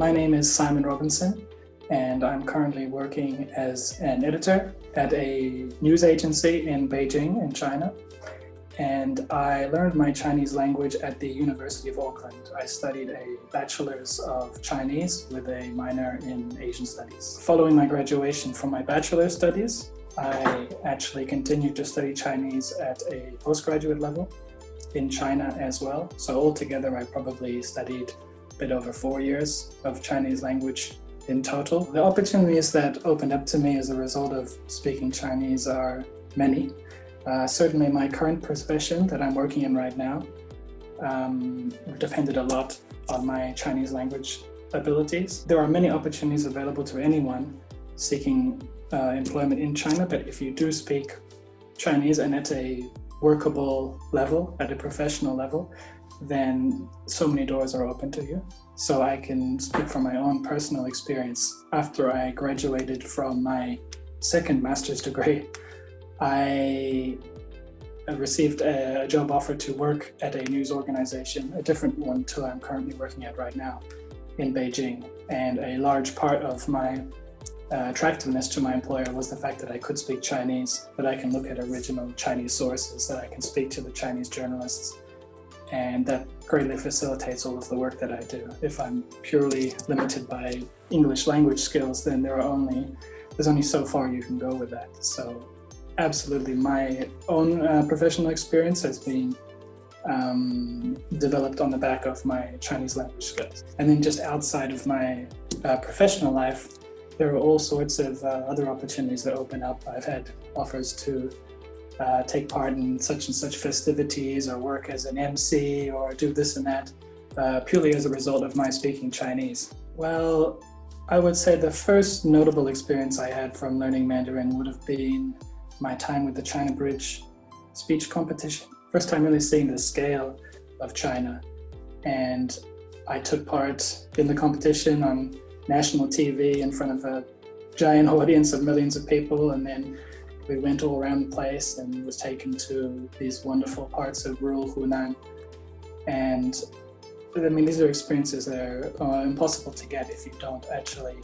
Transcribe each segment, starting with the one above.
My name is Simon Robinson, and I'm currently working as an editor at a news agency in Beijing in China. And I learned my Chinese language at the University of Auckland. I studied a bachelor's of Chinese with a minor in Asian studies. Following my graduation from my bachelor's studies, I actually continued to study Chinese at a postgraduate level in China as well. So altogether, I probably studied a bit over 4 years of Chinese language in total. The opportunities that opened up to me as a result of speaking Chinese are many. Certainly my current profession that I'm working in right now depended a lot on my Chinese language abilities. There are many opportunities available to anyone seeking employment in China, but if you do speak Chinese and at a workable level, at a professional level, then so many doors are open to you. So I can speak from my own personal experience. After I graduated from my second master's degree, I received a job offer to work at a news organization, a different one to I'm currently working at right now in Beijing. And a large part of my attractiveness to my employer was the fact that I could speak Chinese, that I can look at original Chinese sources, that I can speak to the Chinese journalists, and that greatly facilitates all of the work that I do. If I'm purely limited by English language skills, then there's only so far you can go with that. So absolutely, my own professional experience has been developed on the back of my Chinese language skills. And then just outside of my professional life, there are all sorts of other opportunities that open up. I've had offers to take part in such and such festivities or work as an MC or do this and that, purely as a result of my speaking Chinese. Well, I would say the first notable experience I had from learning Mandarin would have been my time with the China Bridge speech competition. First time really seeing the scale of China. And I took part in the competition on national TV in front of a giant audience of millions of people, and then we went all around the place and was taken to these wonderful parts of rural Hunan. And I mean, these are experiences that are impossible to get if you don't actually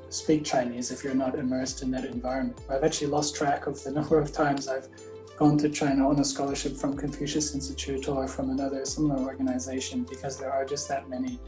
speak Chinese, if you're not immersed in that environment. I've actually lost track of the number of times I've gone to China on a scholarship from Confucius Institute or from another similar organization, because there are just that many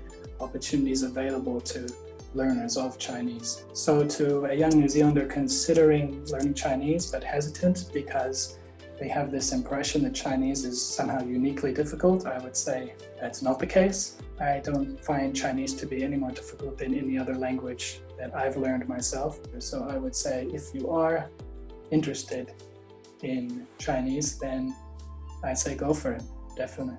opportunities available to learners of Chinese. So to a young New Zealander considering learning Chinese but hesitant because they have this impression that Chinese is somehow uniquely difficult, I would say that's not the case. I don't find Chinese to be any more difficult than any other language that I've learned myself. So I would say if you are interested in Chinese, then I'd say go for it, definitely.